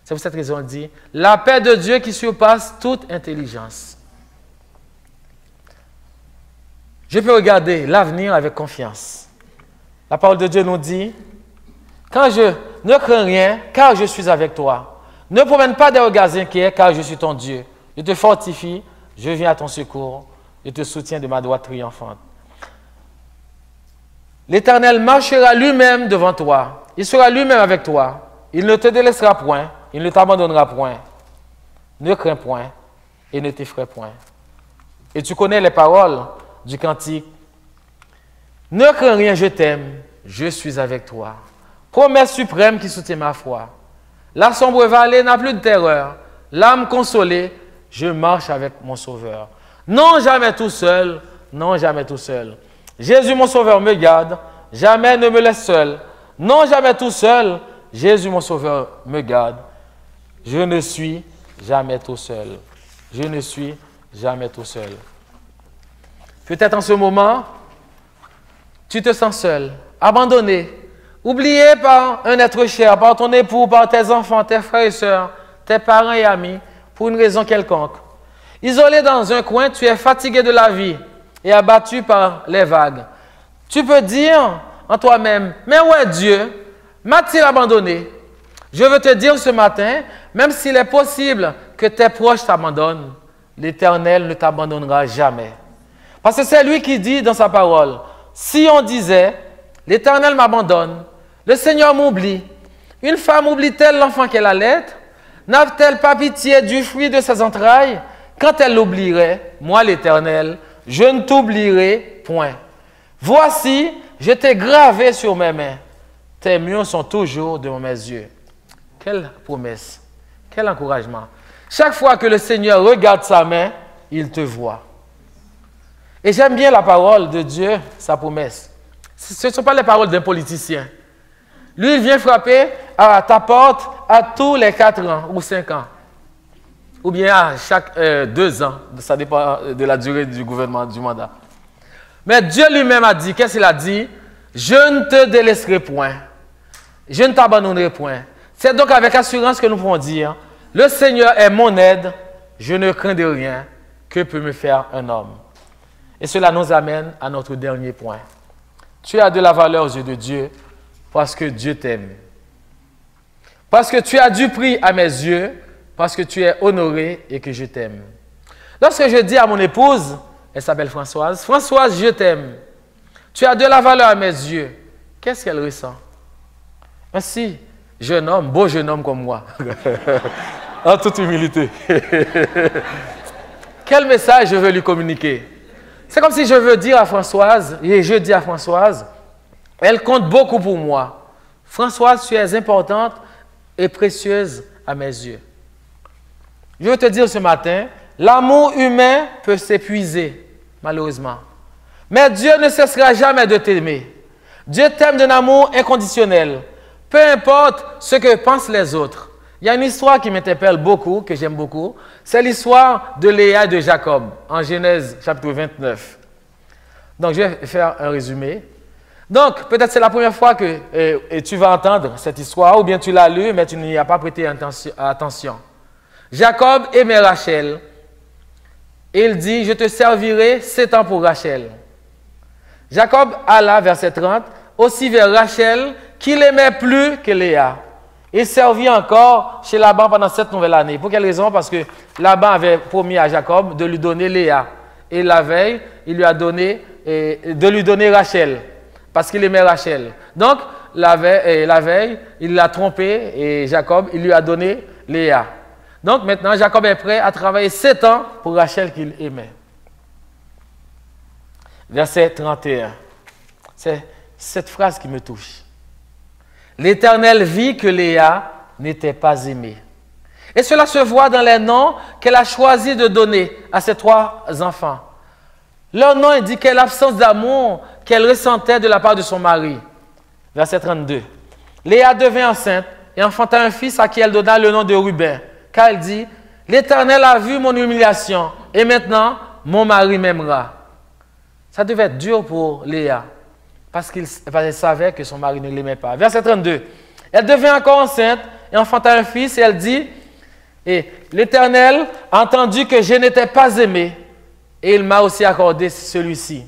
C'est pour cette raison qu'il dit, la paix de Dieu qui surpasse toute intelligence. Je peux regarder l'avenir avec confiance. La parole de Dieu nous dit, quand je ne crains rien, car je suis avec toi. Ne promène pas des regards inquiets, car je suis ton Dieu. Je te fortifie, je viens à ton secours, je te soutiens de ma droite triomphante. L'Éternel marchera lui-même devant toi. Il sera lui-même avec toi. Il ne te délaissera point, il ne t'abandonnera point. Ne crains point et ne t'effraie point. Et tu connais les paroles du cantique. Ne crains rien, je t'aime, je suis avec toi. Promesse suprême qui soutient ma foi. La sombre vallée n'a plus de terreur. L'âme consolée, je marche avec mon Sauveur. Non, jamais tout seul, non, jamais tout seul. Jésus, mon Sauveur, me garde, jamais ne me laisse seul. Non, jamais tout seul, Jésus, mon Sauveur, me garde. Je ne suis jamais tout seul. Je ne suis jamais tout seul. Peut-être en ce moment, tu te sens seul, abandonné, oublié par un être cher, par ton époux, par tes enfants, tes frères et sœurs, tes parents et amis, pour une raison quelconque. Isolé dans un coin, tu es fatigué de la vie et abattu par les vagues. Tu peux dire en toi-même, mais où est Dieu? M'a-t-il abandonné? Je veux te dire ce matin, même s'il est possible que tes proches t'abandonnent, l'Éternel ne t'abandonnera jamais. Parce que c'est lui qui dit dans sa parole, si on disait, l'Éternel m'abandonne, le Seigneur m'oublie, une femme oublie-t-elle l'enfant qu'elle allait? N'a-t-elle pas pitié du fruit de ses entrailles? Quand elle l'oublierait, moi l'Éternel, je ne t'oublierai point. Voici, je t'ai gravé sur mes mains. Tes murs sont toujours devant mes yeux. Quelle promesse, quel encouragement. Chaque fois que le Seigneur regarde sa main, il te voit. Et j'aime bien la parole de Dieu, sa promesse. Ce ne sont pas les paroles d'un politicien. Lui, il vient frapper à ta porte à tous les 4 ans ou 5 ans. Ou bien à chaque 2 ans. Ça dépend de la durée du gouvernement, du mandat. Mais Dieu lui-même a dit, qu'est-ce qu'il a dit? Je ne te délaisserai point. Je ne t'abandonnerai point. C'est donc avec assurance que nous pouvons dire, le Seigneur est mon aide, je ne crains de rien. Que peut me faire un homme? Et cela nous amène à notre dernier point. Tu as de la valeur aux yeux de Dieu parce que Dieu t'aime. Parce que tu as du prix à mes yeux, parce que tu es honoré et que je t'aime. Lorsque je dis à mon épouse, elle s'appelle Françoise, Françoise, je t'aime. Tu as de la valeur à mes yeux. Qu'est-ce qu'elle ressent? Ainsi, jeune homme, beau jeune homme comme moi, en toute humilité. Quel message je veux lui communiquer? C'est comme si je veux dire à Françoise, et je dis à Françoise, elle compte beaucoup pour moi. Françoise, tu es importante et précieuse à mes yeux. Je veux te dire ce matin, l'amour humain peut s'épuiser, malheureusement. Mais Dieu ne cessera jamais de t'aimer. Dieu t'aime d'un amour inconditionnel. Peu importe ce que pensent les autres. Il y a une histoire qui m'interpelle beaucoup, que j'aime beaucoup. C'est l'histoire de Léa et de Jacob, en Genèse chapitre 29. Donc, je vais faire un résumé. Donc, peut-être c'est la première fois que tu vas entendre cette histoire, ou bien tu l'as lue, mais tu n'y as pas prêté attention. Jacob aimait Rachel. Et il dit, je te servirai 7 ans pour Rachel. Jacob alla, verset 30, aussi vers Rachel, qu'il aimait plus que Léa. Il servit encore chez Laban pendant 7 nouvelles années. Pour quelle raison? Parce que Laban avait promis à Jacob de lui donner Léa. Et la veille, il lui a donné de lui donner Rachel. Parce qu'il aimait Rachel. Donc, la veille, il l'a trompé et Jacob, il lui a donné Léa. Donc, maintenant, Jacob est prêt à travailler 7 ans pour Rachel qu'il aimait. Verset 31. C'est cette phrase qui me touche. L'Éternel vit que Léa n'était pas aimée. Et cela se voit dans les noms qu'elle a choisi de donner à ses 3 enfants. Leur nom indiquait l'absence d'amour qu'elle ressentait de la part de son mari. Verset 32. Léa devint enceinte et enfanta un fils à qui elle donna le nom de Ruben. Car elle dit, l'Éternel a vu mon humiliation et maintenant mon mari m'aimera. Ça devait être dur pour Léa. Parce qu'elle savait que son mari ne l'aimait pas. Verset 32. Elle devint encore enceinte et enfanta un fils et elle dit, et l'Éternel a entendu que je n'étais pas aimée et il m'a aussi accordé celui-ci.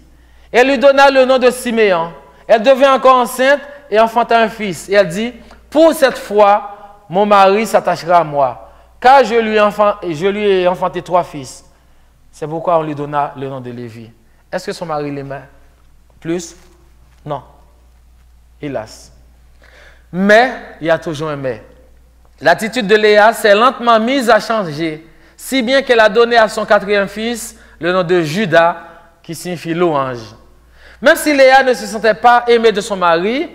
Elle lui donna le nom de Siméon. Elle devint encore enceinte et enfanta un fils. Et elle dit, pour cette fois, mon mari s'attachera à moi, car je lui ai enfanté 3 fils. C'est pourquoi on lui donna le nom de Lévi. Est-ce que son mari l'aimait plus? Non. Hélas. Mais, il y a toujours un mais. L'attitude de Léa s'est lentement mise à changer, si bien qu'elle a donné à son 4e fils le nom de Judas, qui signifie louange. Même si Léa ne se sentait pas aimée de son mari,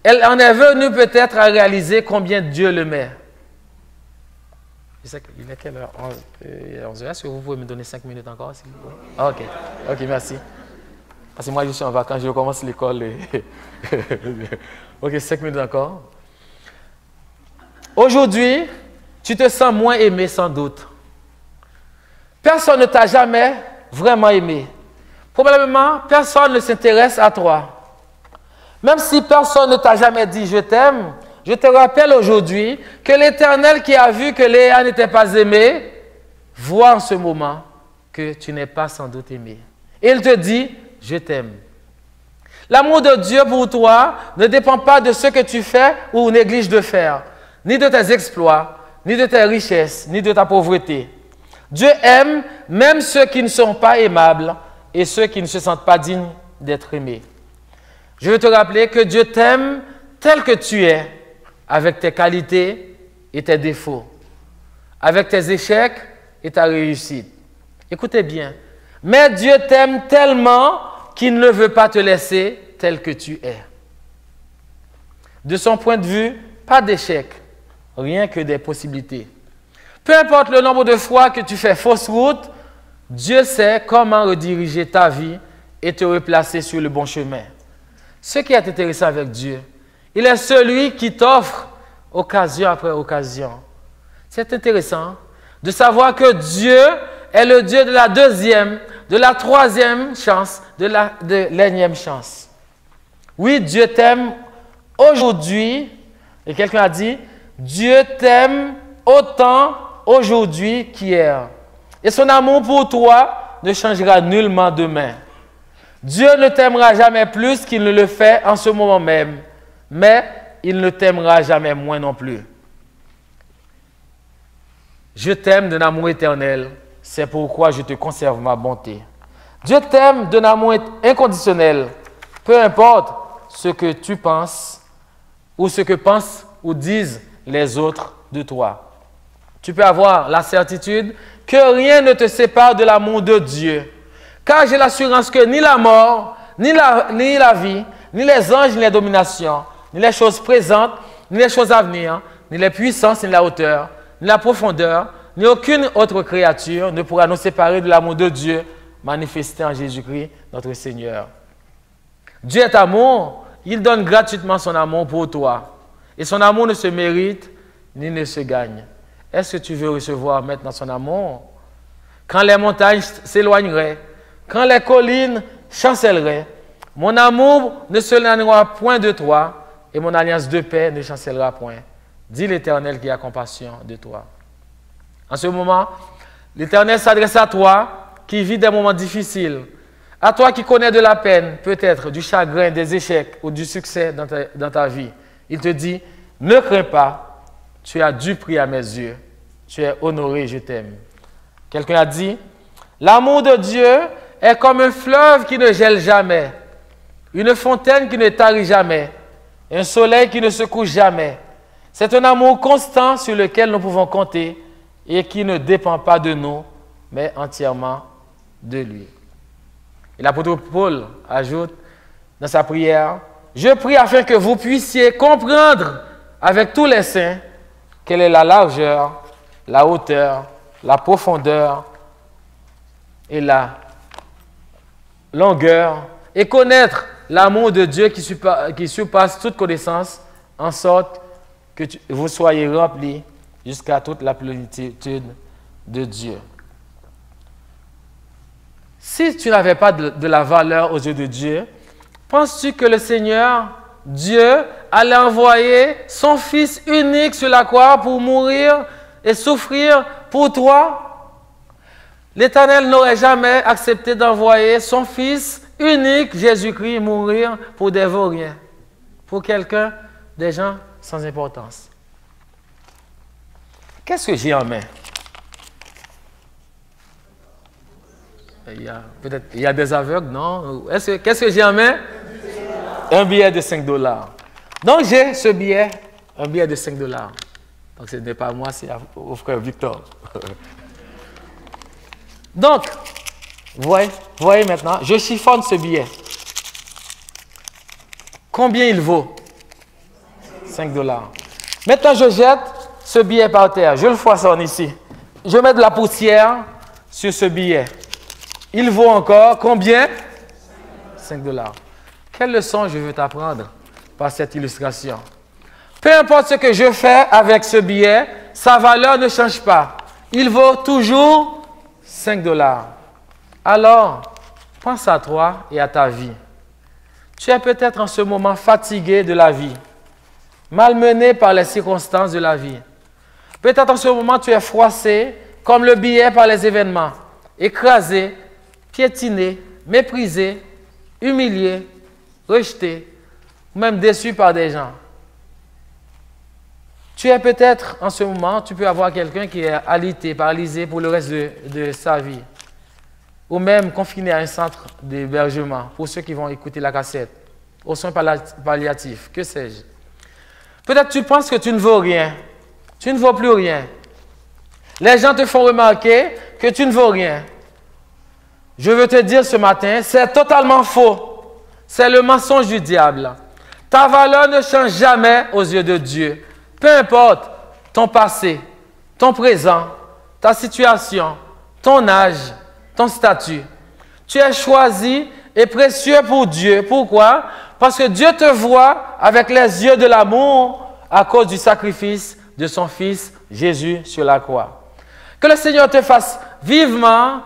elle en est venue peut-être à réaliser combien Dieu l'aimait. Il est quelle heure? 11 heures. Est-ce que vous pouvez me donner 5 minutes encore, s'il vous plaît? Ah, ok. Ok, merci. Parce que moi, je suis en vacances, je recommence l'école. Ok, 5 minutes encore. Aujourd'hui, tu te sens moins aimé sans doute. Personne ne t'a jamais vraiment aimé. Probablement, personne ne s'intéresse à toi. Même si personne ne t'a jamais dit « je t'aime », je te rappelle aujourd'hui que l'Éternel qui a vu que Léa n'était pas aimée, voit en ce moment que tu n'es pas sans doute aimé. Et il te dit « je t'aime ». L'amour de Dieu pour toi ne dépend pas de ce que tu fais ou négliges de faire, ni de tes exploits, ni de tes richesses, ni de ta pauvreté. Dieu aime même ceux qui ne sont pas aimables et ceux qui ne se sentent pas dignes d'être aimés. Je veux te rappeler que Dieu t'aime tel que tu es, avec tes qualités et tes défauts, avec tes échecs et ta réussite. Écoutez bien, mais Dieu t'aime tellement qu'il ne veut pas te laisser tel que tu es. De son point de vue, pas d'échec, rien que des possibilités. Peu importe le nombre de fois que tu fais fausse route, Dieu sait comment rediriger ta vie et te replacer sur le bon chemin. Ce qui est intéressant avec Dieu, il est celui qui t'offre occasion après occasion. C'est intéressant de savoir que Dieu est le Dieu de la deuxième, de la troisième chance, de l'énième chance. Oui, Dieu t'aime aujourd'hui. Et quelqu'un a dit, Dieu t'aime autant aujourd'hui qu'hier. Et son amour pour toi ne changera nullement demain. Dieu ne t'aimera jamais plus qu'il ne le fait en ce moment même, mais il ne t'aimera jamais moins non plus. Je t'aime d'un amour éternel, c'est pourquoi je te conserve ma bonté. Dieu t'aime d'un amour inconditionnel, peu importe ce que tu penses ou ce que pensent ou disent les autres de toi. Tu peux avoir la certitude que rien ne te sépare de l'amour de Dieu. Car j'ai l'assurance que ni la mort, ni la vie, ni les anges, ni les dominations, ni les choses présentes, ni les choses à venir, ni les puissances, ni la hauteur, ni la profondeur, ni aucune autre créature ne pourra nous séparer de l'amour de Dieu manifesté en Jésus-Christ, notre Seigneur. Dieu est amour, il donne gratuitement son amour pour toi. Et son amour ne se mérite ni ne se gagne. Est-ce que tu veux recevoir maintenant son amour? Quand les montagnes s'éloigneraient, quand les collines chancelleraient, mon amour ne s'éloignera point de toi et mon alliance de paix ne chancellera point. Dit l'Éternel qui a compassion de toi. En ce moment, l'Éternel s'adresse à toi qui vis des moments difficiles, à toi qui connais de la peine, peut-être du chagrin, des échecs ou du succès dans ta vie. Il te dit, ne crains pas, tu as du prix à mes yeux, tu es honoré, je t'aime. Quelqu'un a dit, l'amour de Dieu est comme un fleuve qui ne gèle jamais, une fontaine qui ne tarit jamais, un soleil qui ne se couche jamais. C'est un amour constant sur lequel nous pouvons compter et qui ne dépend pas de nous, mais entièrement de lui. Et l'apôtre Paul ajoute dans sa prière, « Je prie afin que vous puissiez comprendre avec tous les saints quelle est la largeur, la hauteur, la profondeur et la longueur, et connaître l'amour de Dieu qui surpasse toute connaissance, en sorte que vous soyez remplis jusqu'à toute la plénitude de Dieu. » Si tu n'avais pas de la valeur aux yeux de Dieu, penses-tu que le Seigneur, Dieu, allait envoyer son Fils unique sur la croix pour mourir et souffrir pour toi? L'Éternel n'aurait jamais accepté d'envoyer son Fils unique, Jésus-Christ, mourir pour des vauriens, pour quelqu'un, des gens sans importance. Qu'est-ce que j'ai en main? Il y a des aveugles, non? Qu'est-ce que j'ai en main? Un billet de 5 $. Donc j'ai ce billet, un billet de 5 $. Donc ce n'est pas moi, c'est au frère Victor. Donc, voyez maintenant, je chiffonne ce billet. Combien il vaut? 5 $. Maintenant, je jette ce billet par terre. Je le poinçonne ici. Je mets de la poussière sur ce billet. Il vaut encore combien? 5 $. Quelle leçon je veux t'apprendre par cette illustration? Peu importe ce que je fais avec ce billet, sa valeur ne change pas. Il vaut toujours 5 $. Alors, pense à toi et à ta vie. Tu es peut-être en ce moment fatigué de la vie, malmené par les circonstances de la vie. Peut-être en ce moment tu es froissé comme le billet par les événements, écrasé, piétiné, méprisé, humilié, rejeté, ou même déçu par des gens. Tu es peut-être en ce moment, tu peux avoir quelqu'un qui est alité, paralysé pour le reste de sa vie, ou même confiné à un centre d'hébergement, pour ceux qui vont écouter la cassette, aux soins palliatifs, que sais-je. Peut-être tu penses que tu ne vaux rien, tu ne vaux plus rien. Les gens te font remarquer que tu ne vaux rien. Je veux te dire ce matin, c'est totalement faux. C'est le mensonge du diable. Ta valeur ne change jamais aux yeux de Dieu. Peu importe ton passé, ton présent, ta situation, ton âge, ton statut. Tu es choisi et précieux pour Dieu. Pourquoi? Parce que Dieu te voit avec les yeux de l'amour à cause du sacrifice de son Fils Jésus sur la croix. Que le Seigneur te fasse vivement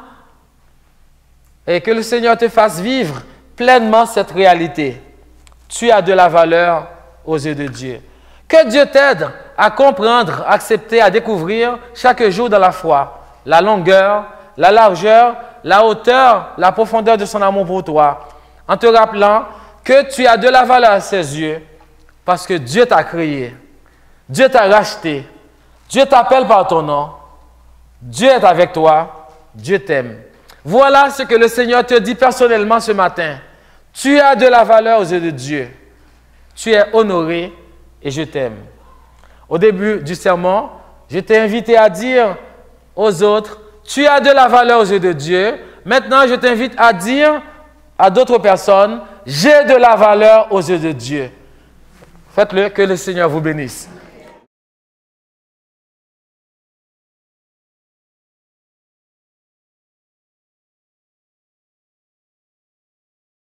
et que le Seigneur te fasse vivre pleinement cette réalité. Tu as de la valeur aux yeux de Dieu. Que Dieu t'aide à comprendre, à accepter, à découvrir chaque jour dans la foi la longueur, la largeur, la hauteur, la profondeur de son amour pour toi, en te rappelant que tu as de la valeur à ses yeux parce que Dieu t'a créé, Dieu t'a racheté, Dieu t'appelle par ton nom, Dieu est avec toi, Dieu t'aime. Voilà ce que le Seigneur te dit personnellement ce matin. Tu as de la valeur aux yeux de Dieu. Tu es honoré et je t'aime. Au début du sermon, je t'ai invité à dire aux autres, tu as de la valeur aux yeux de Dieu. Maintenant, je t'invite à dire à d'autres personnes, j'ai de la valeur aux yeux de Dieu. Faites-le, que le Seigneur vous bénisse.